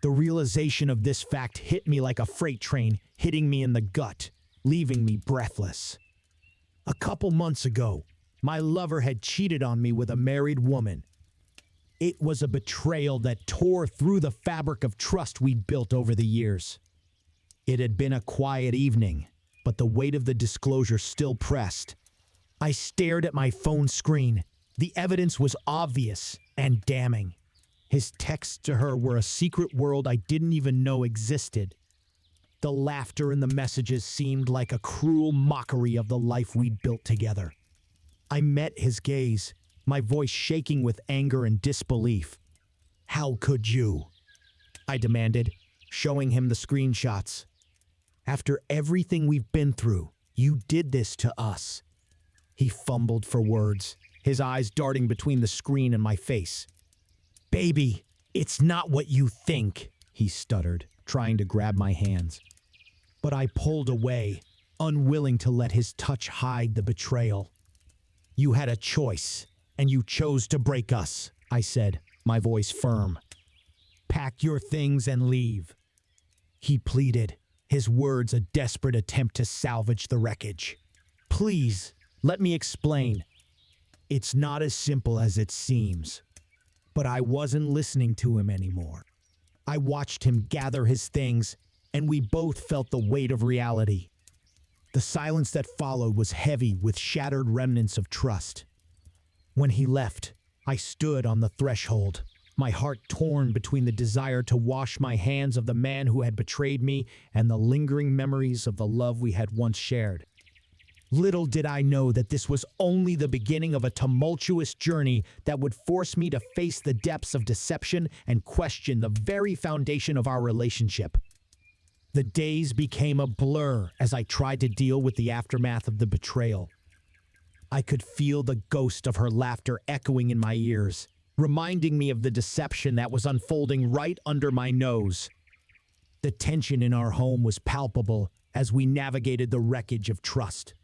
The realization of this fact hit me like a freight train, hitting me in the gut, leaving me breathless. A couple months ago, my lover had cheated on me with a married woman. It was a betrayal that tore through the fabric of trust we'd built over the years. It had been a quiet evening, but the weight of the disclosure still pressed. I stared at my phone screen. The evidence was obvious and damning. His texts to her were a secret world I didn't even know existed. The laughter in the messages seemed like a cruel mockery of the life we'd built together. I met his gaze, my voice shaking with anger and disbelief. "How could you?" I demanded, showing him the screenshots. "After everything we've been through, you did this to us." He fumbled for words, his eyes darting between the screen and my face. "Baby, it's not what you think," he stuttered, trying to grab my hands. But I pulled away, unwilling to let his touch hide the betrayal. "You had a choice, and you chose to break us," I said, my voice firm. "Pack your things and leave." He pleaded, his words a desperate attempt to salvage the wreckage. "Please, let me explain. It's not as simple as it seems." But I wasn't listening to him anymore. I watched him gather his things, and we both felt the weight of reality. The silence that followed was heavy with shattered remnants of trust. When he left, I stood on the threshold, my heart torn between the desire to wash my hands of the man who had betrayed me and the lingering memories of the love we had once shared. Little did I know that this was only the beginning of a tumultuous journey that would force me to face the depths of deception and question the very foundation of our relationship. The days became a blur as I tried to deal with the aftermath of the betrayal. I could feel the ghost of her laughter echoing in my ears, reminding me of the deception that was unfolding right under my nose. The tension in our home was palpable as we navigated the wreckage of trust.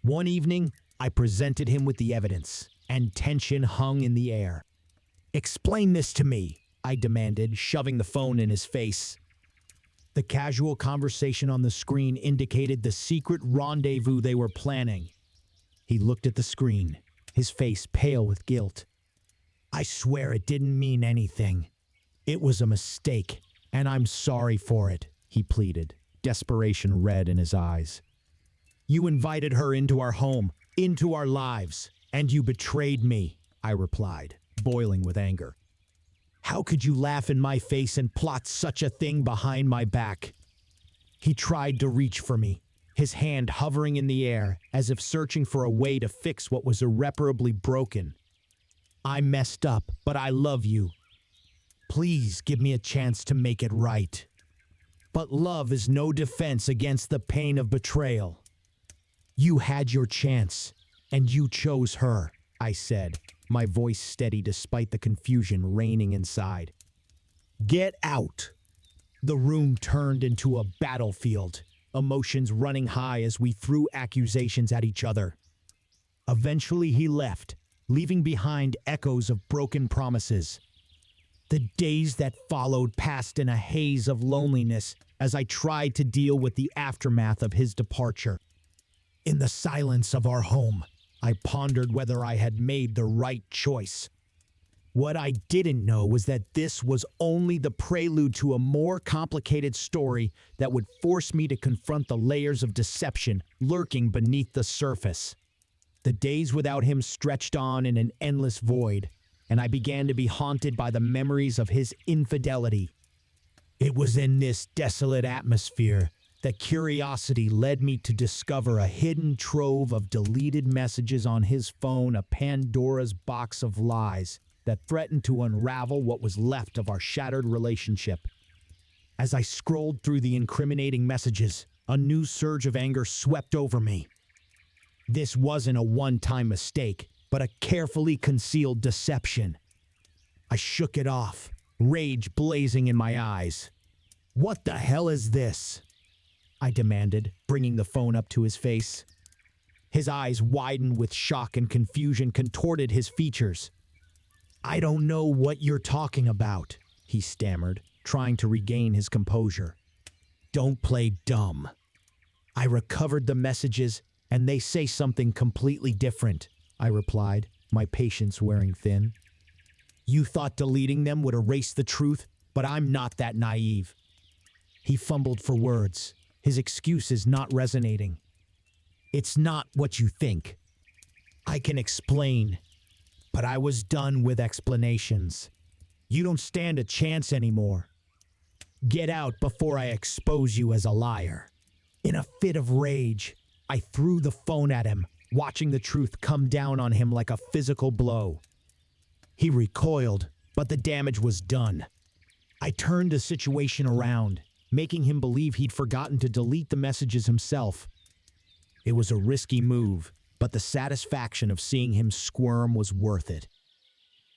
One evening, I presented him with the evidence, and tension hung in the air. "Explain this to me," I demanded, shoving the phone in his face. The casual conversation on the screen indicated the secret rendezvous they were planning. He looked at the screen, his face pale with guilt. "I swear it didn't mean anything. It was a mistake, and I'm sorry for it," he pleaded, desperation red in his eyes. "You invited her into our home, into our lives, and you betrayed me," I replied, boiling with anger. "How could you laugh in my face and plot such a thing behind my back?" He tried to reach for me, his hand hovering in the air as if searching for a way to fix what was irreparably broken. "I messed up, but I love you. Please give me a chance to make it right." But love is no defense against the pain of betrayal. "You had your chance, and you chose her," I said, my voice steady despite the confusion reigning inside. "Get out!" The room turned into a battlefield, emotions running high as we threw accusations at each other. Eventually he left, leaving behind echoes of broken promises. The days that followed passed in a haze of loneliness as I tried to deal with the aftermath of his departure. In the silence of our home, I pondered whether I had made the right choice. What I didn't know was that this was only the prelude to a more complicated story that would force me to confront the layers of deception lurking beneath the surface. The days without him stretched on in an endless void, and I began to be haunted by the memories of his infidelity. It was in this desolate atmosphere that curiosity led me to discover a hidden trove of deleted messages on his phone, a Pandora's box of lies that threatened to unravel what was left of our shattered relationship. As I scrolled through the incriminating messages, a new surge of anger swept over me. This wasn't a one-time mistake, but a carefully concealed deception. I shook it off, rage blazing in my eyes. "What the hell is this?" I demanded, bringing the phone up to his face. His eyes widened with shock and confusion contorted his features. "I don't know what you're talking about," he stammered, trying to regain his composure. Don't play dumb. I recovered the messages, and they say something completely different, I replied, my patience wearing thin. You thought deleting them would erase the truth, but I'm not that naive. He fumbled for words, his excuses not resonating. It's not what you think. I can explain, but I was done with explanations. You don't stand a chance anymore. Get out before I expose you as a liar. In a fit of rage, I threw the phone at him, watching the truth come down on him like a physical blow. He recoiled, but the damage was done. I turned the situation around, making him believe he'd forgotten to delete the messages himself. It was a risky move, but the satisfaction of seeing him squirm was worth it.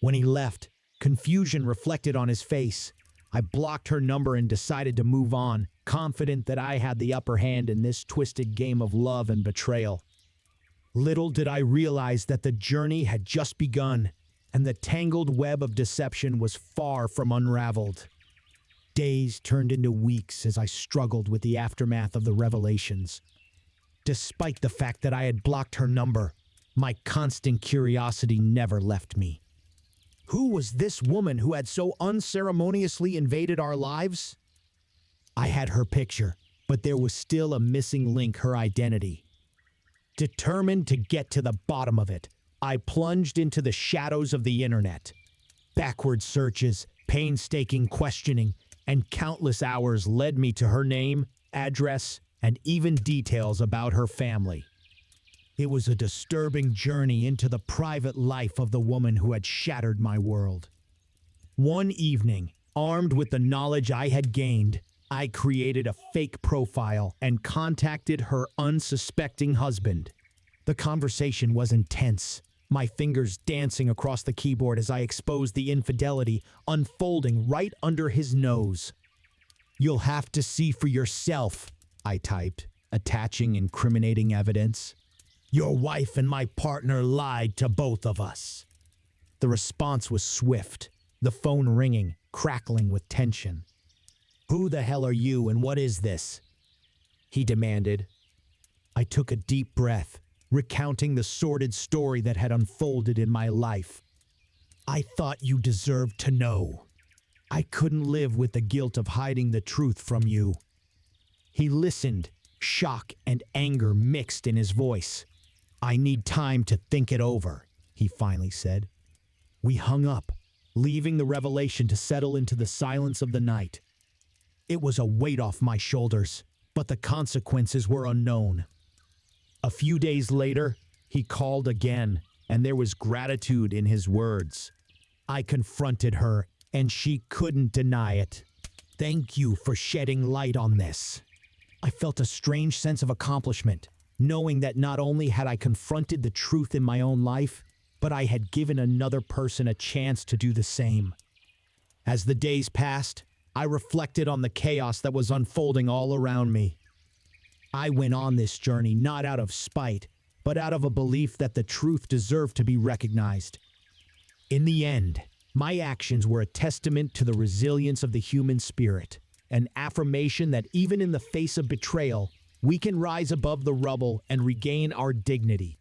When he left, confusion reflected on his face. I blocked her number and decided to move on, confident that I had the upper hand in this twisted game of love and betrayal. Little did I realize that the journey had just begun, and the tangled web of deception was far from unraveled. Days turned into weeks as I struggled with the aftermath of the revelations. Despite the fact that I had blocked her number, my constant curiosity never left me. Who was this woman who had so unceremoniously invaded our lives? I had her picture, but there was still a missing link: her identity. Determined to get to the bottom of it, I plunged into the shadows of the internet. Backward searches, painstaking questioning, and countless hours led me to her name, address, and even details about her family. It was a disturbing journey into the private life of the woman who had shattered my world. One evening, armed with the knowledge I had gained, I created a fake profile and contacted her unsuspecting husband. The conversation was intense, my fingers dancing across the keyboard as I exposed the infidelity unfolding right under his nose. You'll have to see for yourself, I typed, attaching incriminating evidence. Your wife and my partner lied to both of us. The response was swift, the phone ringing, crackling with tension. Who the hell are you and what is this? He demanded. I took a deep breath, recounting the sordid story that had unfolded in my life. I thought you deserved to know. I couldn't live with the guilt of hiding the truth from you. He listened, shock and anger mixed in his voice. I need time to think it over, he finally said. We hung up, leaving the revelation to settle into the silence of the night. It was a weight off my shoulders, but the consequences were unknown. A few days later, he called again, and there was gratitude in his words. I confronted her, and she couldn't deny it. Thank you for shedding light on this. I felt a strange sense of accomplishment, knowing that not only had I confronted the truth in my own life, but I had given another person a chance to do the same. As the days passed, I reflected on the chaos that was unfolding all around me. I went on this journey not out of spite, but out of a belief that the truth deserved to be recognized. In the end, my actions were a testament to the resilience of the human spirit, an affirmation that even in the face of betrayal, we can rise above the rubble and regain our dignity.